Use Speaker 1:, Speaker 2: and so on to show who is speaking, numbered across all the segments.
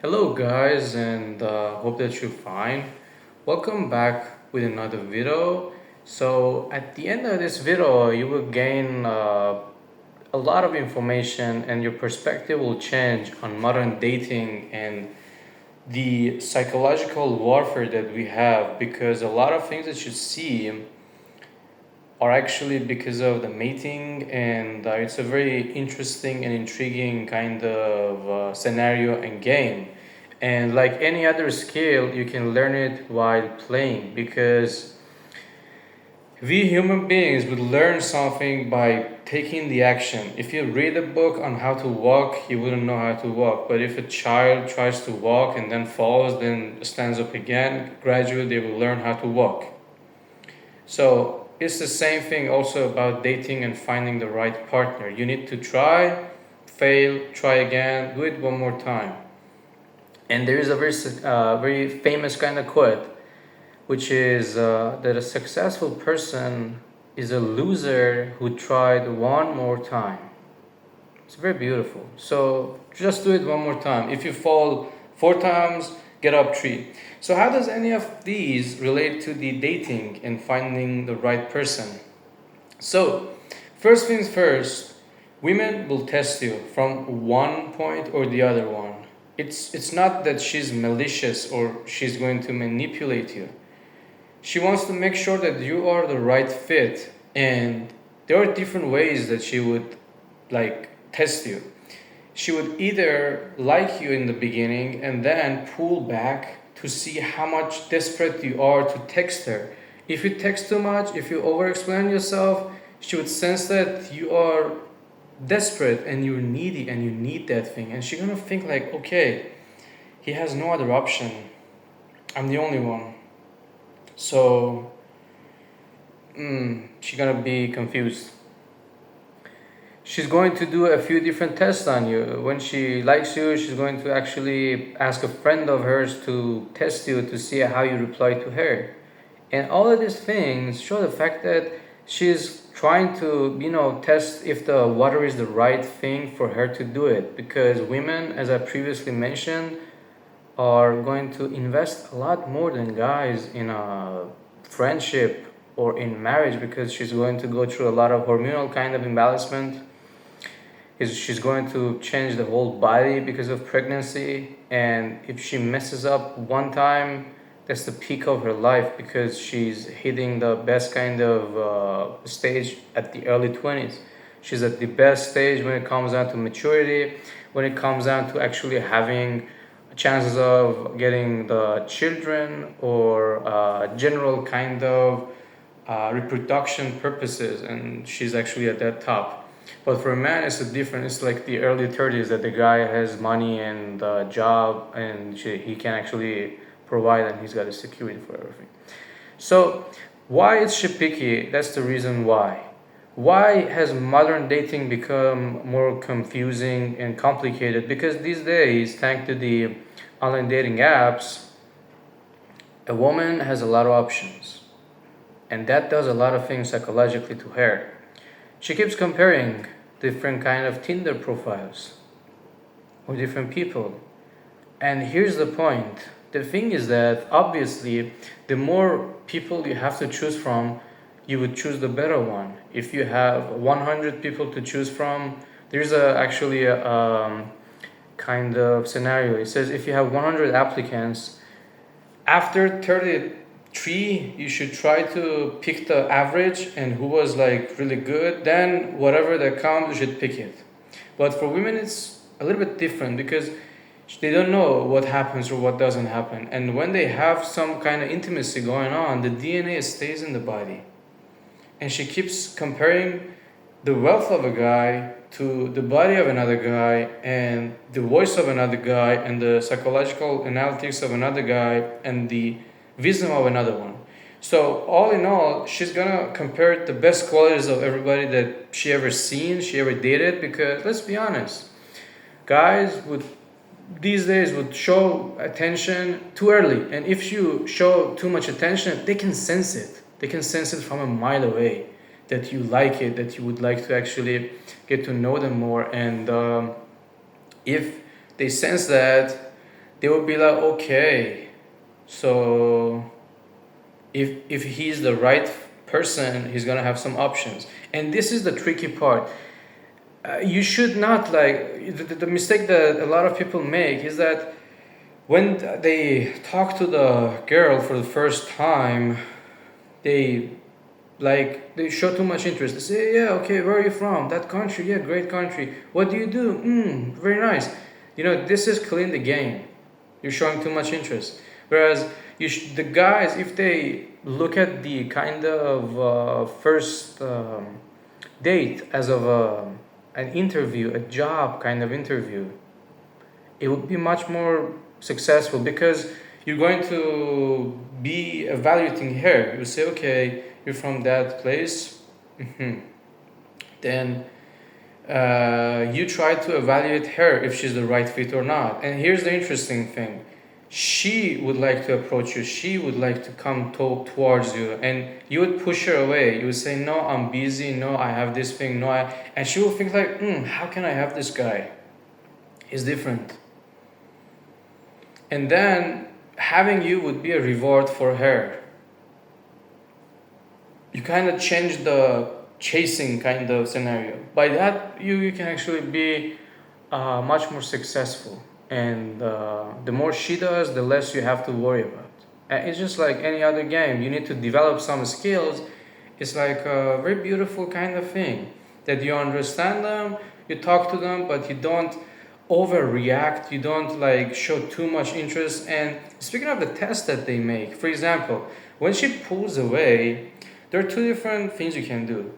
Speaker 1: Hello guys, and hope that you're fine. Welcome back with another video. So at the end of this video you will gain a lot of information and your perspective will change on modern dating and the psychological warfare that we have, because a lot of things that you see are actually because of the mating, and it's a very interesting and intriguing kind of scenario and game. And like any other skill, you can learn it while playing, because we human beings would learn something by taking the action. If you read a book on how to walk, you wouldn't know how to walk. But if a child tries to walk and then falls, then stands up again, gradually they will learn how to walk. So it's the same thing also about dating and finding the right partner. You need to try, fail, try again, do it one more time. And there is a very famous kind of quote, which is that a successful person is a loser who tried one more time. It's very beautiful. So just do it one more time. If you fall 4 times, get up 3. So how does any of these relate to the dating and finding the right person? So first things first, women will test you from one point or the other one. It's not that she's malicious or she's going to manipulate you. She wants to make sure that you are the right fit, and there are different ways that she would like test you. She would either like you in the beginning and then pull back to see how much desperate you are to text her. If you text too much, if you over explain yourself, she would sense that you are desperate and you're needy and you need that thing, and she's gonna think like, okay, he has no other option, I'm the only one. So she's gonna be confused. She's going to do a few different tests on you. When she likes you, she's going to actually ask a friend of hers to test you to see how you reply to her. And all of these things show the fact that she's trying to, test if the water is the right thing for her to do it. Because women, as I previously mentioned, are going to invest a lot more than guys in a friendship or in marriage, because she's going to go through a lot of hormonal kind of imbalancement. She's going to change the whole body because of pregnancy, and if she messes up one time, that's the peak of her life, because she's hitting the best kind of stage at the early 20s. She's at the best stage when it comes down to maturity, when it comes down to actually having chances of getting the children or general kind of reproduction purposes, and she's actually at that top. But for a man, it's a different. It's like the early 30s that the guy has money and a job, and he can actually provide, and he's got a security for everything. So why is she picky? That's the reason why. Why has modern dating become more confusing and complicated? Because these days, thanks to the online dating apps, a woman has a lot of options, and that does a lot of things psychologically to her. She keeps comparing different kind of Tinder profiles or different people. And here's the point. The thing is that obviously the more people you have to choose from, you would choose the better one. If you have 100 people to choose from, there's actually a kind of scenario. It says if you have 100 applicants, after 33 you should try to pick the average and who was like really good, then whatever that comes you should pick it. But for women it's a little bit different, because they don't know what happens or what doesn't happen, and when they have some kind of intimacy going on, the DNA stays in the body, and she keeps comparing the wealth of a guy to the body of another guy, and the voice of another guy, and the psychological analytics of another guy, and the wisdom of another one. So all in all, she's gonna compare the best qualities of everybody that she ever seen, she ever dated, because let's be honest, guys would these days would show attention too early, and if you show too much attention, they can sense it. They can sense it from a mile away that you like it, that you would like to actually get to know them more. And if they sense that, they would be like, okay, so if he's the right person, he's gonna have some options. And this is the tricky part. You should not like the mistake that a lot of people make is that when they talk to the girl for the first time, they they show too much interest. They say, yeah, okay, where are you from? That country, yeah, great country. What do you do? Very nice. This is killing the game. You're showing too much interest. Whereas the guys, if they look at the kind of first date as of an interview, a job kind of interview, it would be much more successful because you're going to be evaluating her. You say, okay, you're from that place. Then you try to evaluate her if she's the right fit or not. And here's the interesting thing. She would like to approach you. She would like to come towards you. And you would push her away. You would say, no, I'm busy. No, I have this thing. No, And she will think like, how can I have this guy? He's different. And then having you would be a reward for her. You kind of change the chasing kind of scenario. By that, you can actually be much more successful. And the more she does, the less you have to worry about. And it's just like any other game. You need to develop some skills. It's like a very beautiful kind of thing that you understand them, you talk to them, but you don't overreact, you don't show too much interest. And speaking of the test that they make, for example, when she pulls away, there are two different things you can do.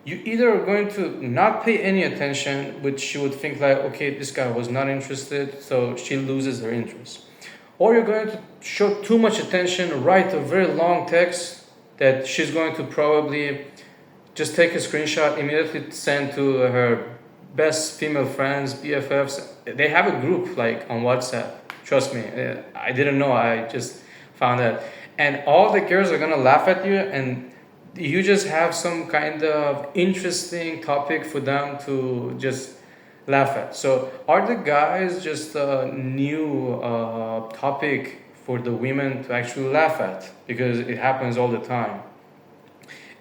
Speaker 1: You either are going to not pay any attention, which she would think like, okay, this guy was not interested, so she loses her interest. Or you're going to show too much attention, write a very long text that she's going to probably just take a screenshot, immediately send to her best female friends, BFFs. They have a group on WhatsApp. Trust me, I didn't know. I just found that, and all the girls are gonna laugh at you, and you just have some kind of interesting topic for them to just laugh at. So, are the guys just a new topic for the women to actually laugh at because it happens all the time?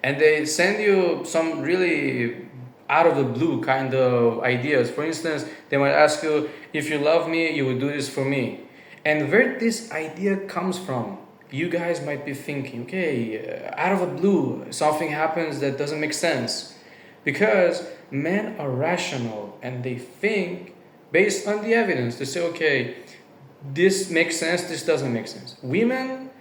Speaker 1: And they send you some really out of the blue kind of ideas. For instance, they might ask you, if you love me, you would do this for me. And where this idea comes from, you guys might be thinking, okay, out of the blue, something happens that doesn't make sense. Because men are rational and they think based on the evidence. They say, okay, this makes sense, this doesn't make sense. Women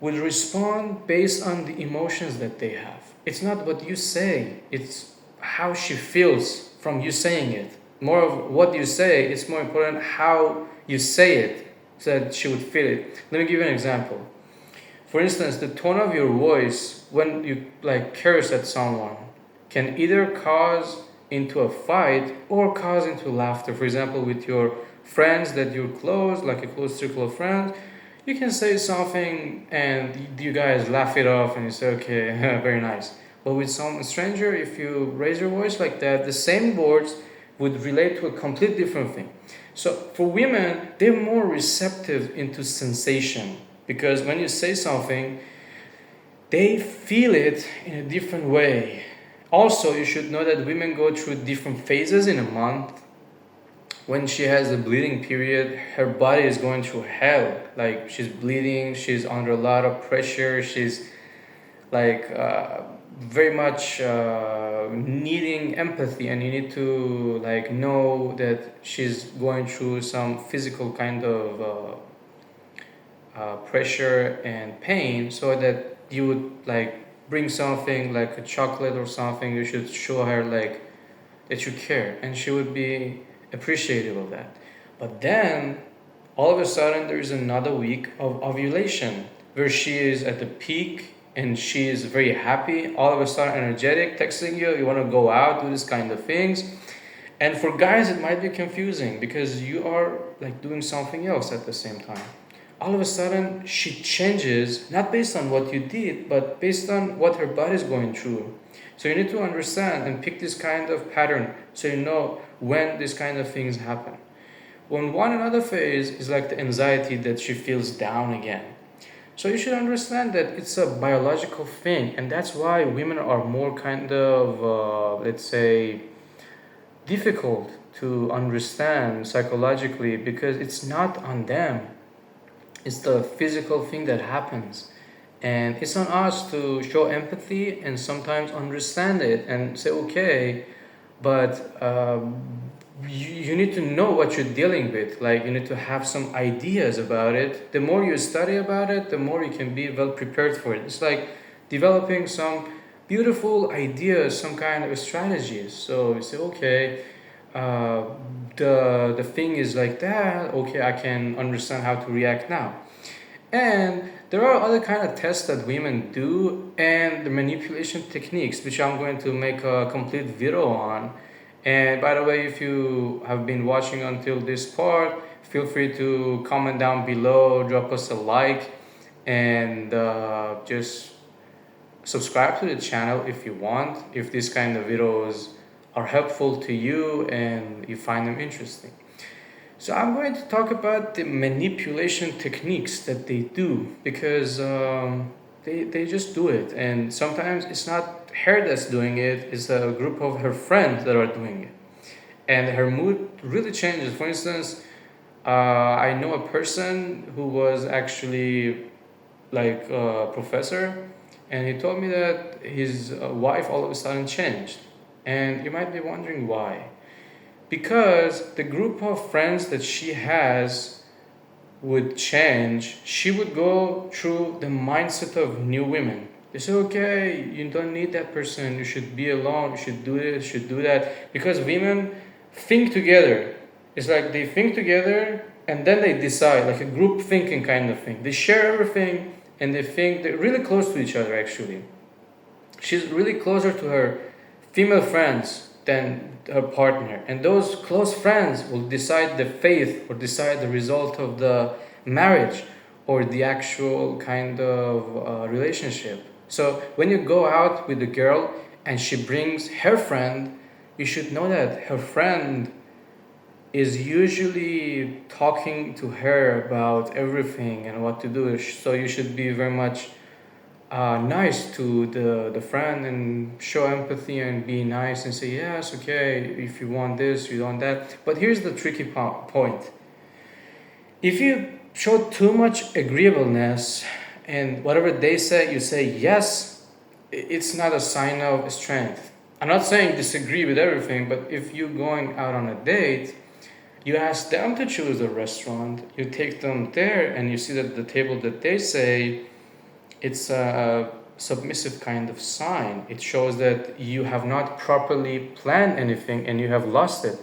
Speaker 1: will respond based on the emotions that they have. It's not what you say, it's how she feels from you saying it. More of what you say, it's more important how you say it so that she would feel it. Let me give you an example. For instance, the tone of your voice when you curse at someone can either cause into a fight or cause into laughter. For example, with your friends that you're close, like a close circle of friends, you can say something and you guys laugh it off and you say, okay, very nice. But with some stranger, if you raise your voice like that, the same words would relate to a complete different thing. So for women, they're more receptive into sensation because when you say something, they feel it in a different way. Also, you should know that women go through different phases in a month. When she has a bleeding period, her body is going through hell. She's bleeding, she's under a lot of pressure, she's very much needing empathy, and you need to know that she's going through some physical kind of pressure and pain, so that you would bring something like a chocolate or something. You should show her that you care, and she would be appreciative of that. But then all of a sudden there is another week of ovulation where she is at the peak and she is very happy, all of a sudden energetic, texting you want to go out, do this kind of things. And for guys it might be confusing because you are doing something else at the same time. All of a sudden she changes, not based on what you did, but based on what her body is going through. So you need to understand and pick this kind of pattern so you know when this kind of things happen. On one another phase is like the anxiety that she feels down again. So you should understand that it's a biological thing, and that's why women are more kind of, let's say, difficult to understand psychologically because it's not on them. It's the physical thing that happens. And it's on us to show empathy and sometimes understand it and say, okay, but you need to know what you're dealing with. Like, you need to have some ideas about it. The more you study about it, the more you can be well prepared for it. It's like developing some beautiful ideas, some kind of strategies. So you say, okay, uh, the thing is like that. Okay, I can understand how to react now. And there are other kind of tests that women do and the manipulation techniques, which I'm going to make a complete video on. And by the way, if you have been watching until this part, feel free to comment down below, drop us a like, and just subscribe to the channel if you want, if these kind of videos are helpful to you and you find them interesting. So I'm going to talk about the manipulation techniques that they do because they just do it. And sometimes it's not her that's doing it, it's a group of her friends that are doing it. And her mood really changes. For instance, I know a person who was actually like a professor, and he told me that his wife all of a sudden changed. And you might be wondering why. Because the group of friends that she has would change, she would go through the mindset of new women. They say, okay, you don't need that person, you should be alone, you should do this, you should do that. Because women think together. It's like they think together and then they decide, like a group thinking kind of thing. They share everything and they think they're really close to each other actually. She's really closer to her female friends than her partner, and those close friends will decide the fate or decide the result of the marriage or the actual kind of relationship. So when you go out with a girl and she brings her friend, you should know that her friend is usually talking to her about everything and what to do. So you should be very much nice to the friend and show empathy and be nice and say, yes, okay, if you want this, you want that. But here's the tricky point. If you show too much agreeableness and whatever they say, you say yes, it's not a sign of strength. I'm not saying disagree with everything, but if you're going out on a date, you ask them to choose a restaurant, you take them there, and you see that the table that they say, it's a submissive kind of sign. It shows that you have not properly planned anything and you have lost it.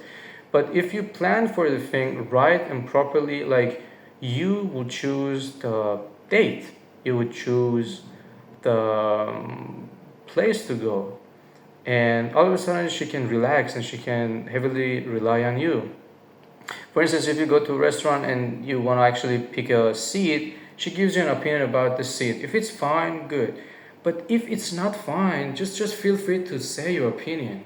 Speaker 1: But if you plan for the thing right and properly, like you would choose the date, you would choose the place to go, and all of a sudden she can relax and she can heavily rely on you. For instance, if you go to a restaurant and you want to actually pick a seat, she gives you an opinion about the seat. If it's fine, good. But if it's not fine, just feel free to say your opinion.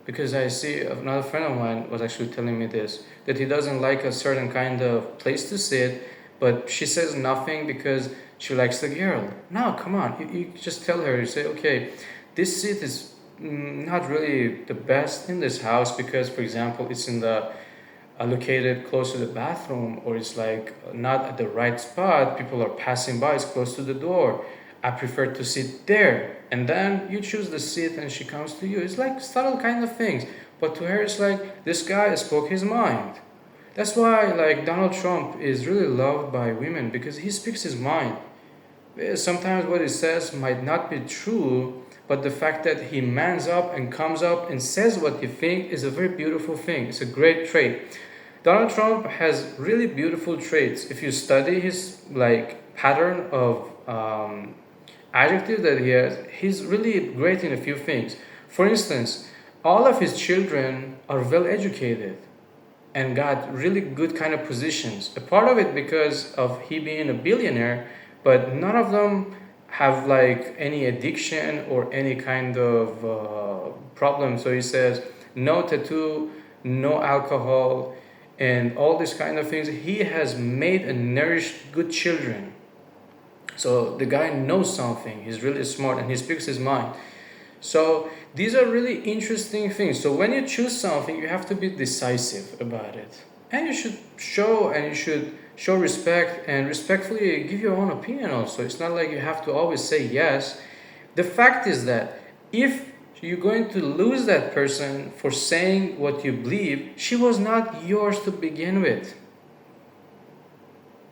Speaker 1: Because I see another friend of mine was actually telling me this, that he doesn't like a certain kind of place to sit, but she says nothing because she likes the girl. No, come on. You just tell her, you say, okay, this seat is not really the best in this house because, for example, it's in the located close to the bathroom, or it's like not at the right spot, people are passing by, it's close to the door, I prefer to sit there. And then you choose the seat and she comes to you. It's like subtle kind of things, but to her it's like this guy spoke his mind. That's why like Donald Trump is really loved by women, because he speaks his mind. Sometimes what he says might not be true, but the fact that he mans up and comes up and says what he thinks is a very beautiful thing. It's a great trait. Donald Trump has really beautiful traits. If you study his like pattern of adjectives that he has, he's really great in a few things. For instance, all of his children are well educated and got really good kind of positions. A part of it because of he being a billionaire, but none of them have like any addiction or any kind of problem. So he says no tattoo, no alcohol, and all these kind of things. He has made and nourished good children. So the guy knows something. He's really smart and he speaks his mind. So these are really interesting things. So when you choose something, you have to be decisive about it. And you should show respect and respectfully give your own opinion also. It's not like you have to always say yes. The fact is that if you're going to lose that person for saying what you believe, she was not yours to begin with.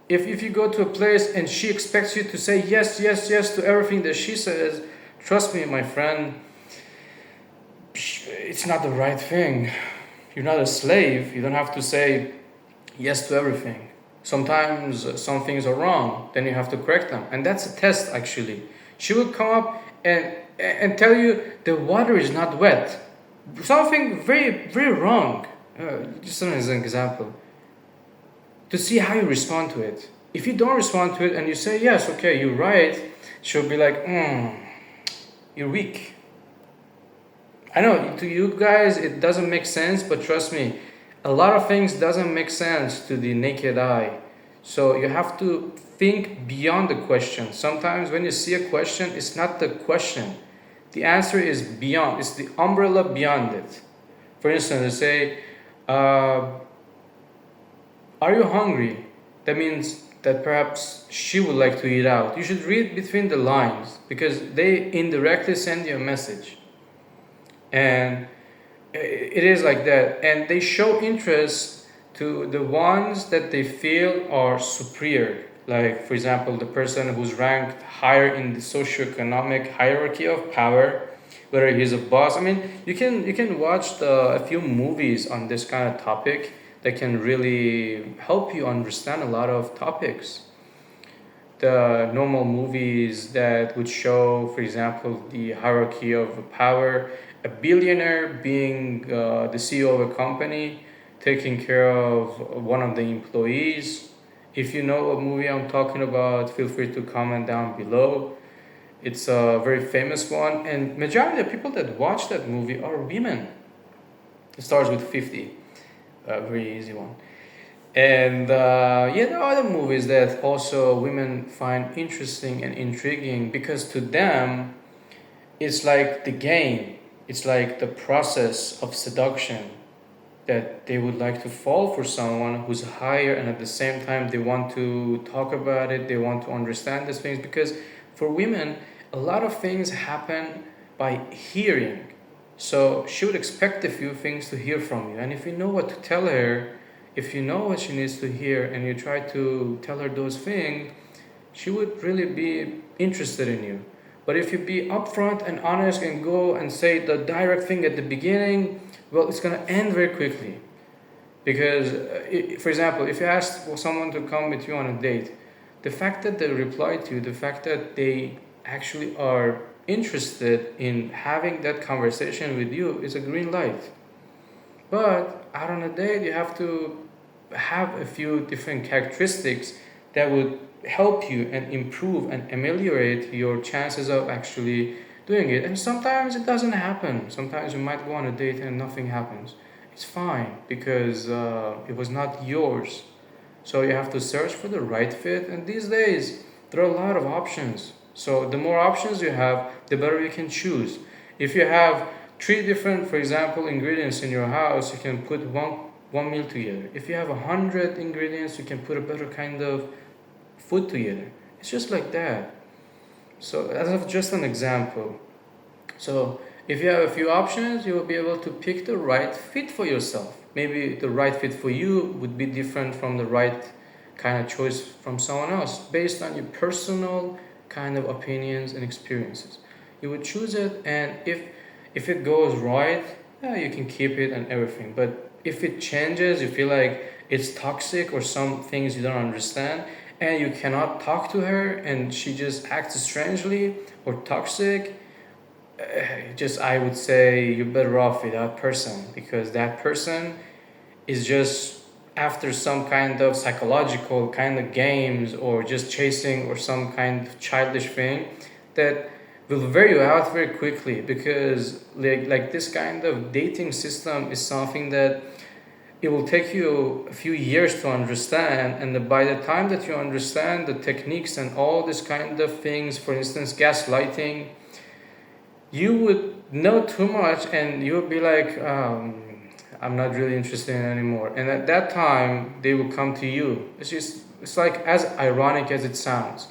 Speaker 1: If you go to a place and she expects you to say yes, yes, yes to everything that she says, trust me, my friend, it's not the right thing. You're not a slave. You don't have to say yes to everything. Sometimes some things are wrong, then you have to correct them. And that's a test, actually. She will come up and tell you the water is not wet. Something very, very wrong. Just as an example. To see how you respond to it. If you don't respond to it and you say, yes, okay, you're right, she'll be like, you're weak. I know to you guys it doesn't make sense, but trust me, a lot of things doesn't make sense to the naked eye. So you have to think beyond the question. Sometimes when you see a question, it's not the question. The answer is beyond. It's the umbrella beyond it. For instance, they say, are you hungry? That means that perhaps she would like to eat out. You should read between the lines because they indirectly send you a message. And it is like that. And they show interest to the ones that they feel are superior. Like, for example, the person who's ranked higher in the socioeconomic hierarchy of power, whether he's a boss. I mean, you can watch a few movies on this kind of topic that can really help you understand a lot of topics. The normal movies that would show, for example, the hierarchy of power, a billionaire being the CEO of a company, taking care of one of the employees. If you know what movie I'm talking about, feel free to comment down below. It's a very famous one, and majority of people that watch that movie are women. It starts with 50, a very easy one. And there are other movies that also women find interesting and intriguing because to them, it's like the game, it's like the process of seduction that they would like to fall for someone who's higher and at the same time they want to talk about it, they want to understand these things because for women, a lot of things happen by hearing. So she would expect a few things to hear from you. And if you know what to tell her, if you know what she needs to hear and you try to tell her those things, she would really be interested in you. But if you be upfront and honest and go and say the direct thing at the beginning, well, it's going to end very quickly. Because, for example, if you ask someone to come with you on a date, the fact that they reply to you, the fact that they actually are interested in having that conversation with you is a green light. But out on a date, you have to have a few different characteristics that would help you and improve and ameliorate your chances of actually doing it. And sometimes it doesn't happen. Sometimes you might go on a date and nothing happens. It's fine because it was not yours. So you have to search for the right fit. And these days, there are a lot of options. So the more options you have, the better you can choose. If you have 3 different, for example, ingredients in your house, you can put one meal together. If you have 100 ingredients, you can put a better kind of food together. It's just like that. So as just an example. So if you have a few options, you will be able to pick the right fit for yourself. Maybe the right fit for you would be different from the right kind of choice from someone else based on your personal kind of opinions and experiences. You would choose it, and if it goes right, yeah, you can keep it and everything. But if it changes, you feel like it's toxic or some things you don't understand, and you cannot talk to her and she just acts strangely or toxic, just I would say you're better off with that person because that person is just after some kind of psychological kind of games or just chasing or some kind of childish thing that will wear you out very quickly because like this kind of dating system is something that it will take you a few years to understand, and by the time that you understand the techniques and all this kind of things, for instance gaslighting, you would know too much and you would be like, I'm not really interested in anymore. And at that time they will come to you. It's like, as ironic as it sounds,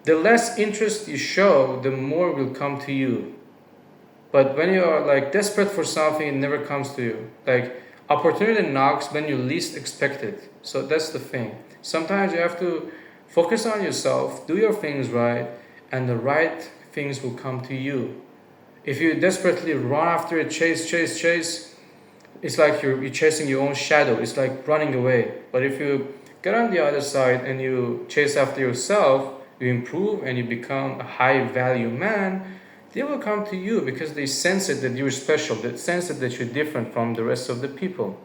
Speaker 1: the less interest you show, the more will come to you. But when you are like desperate for something, it never comes to you. Like, opportunity knocks when you least expect it. So that's the thing. Sometimes you have to focus on yourself, do your things right, and the right things will come to you. If you desperately run after it, chase, it's like you're chasing your own shadow. It's like running away. But if you get on the other side and you chase after yourself, you improve and you become a high value man, they will come to you because they sense it that you're special, they sense it that you're different from the rest of the people.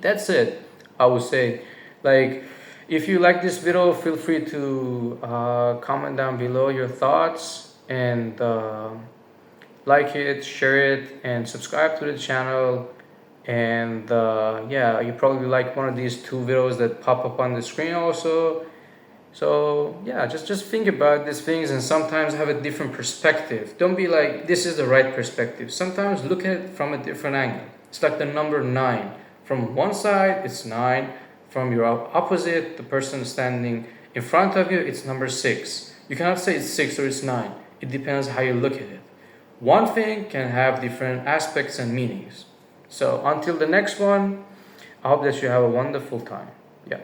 Speaker 1: That's it, I would say. Like, if you like this video, feel free to comment down below your thoughts, and like it, share it, and subscribe to the channel. And yeah, you probably like one of these two videos that pop up on the screen also. So yeah, just think about these things and sometimes have a different perspective. Don't be like, this is the right perspective. Sometimes look at it from a different angle. It's like the number 9. From one side, it's 9. From your opposite, the person standing in front of you, it's number 6. You cannot say it's 6 or it's 9. It depends how you look at it. One thing can have different aspects and meanings. So until the next one, I hope that you have a wonderful time. Yeah.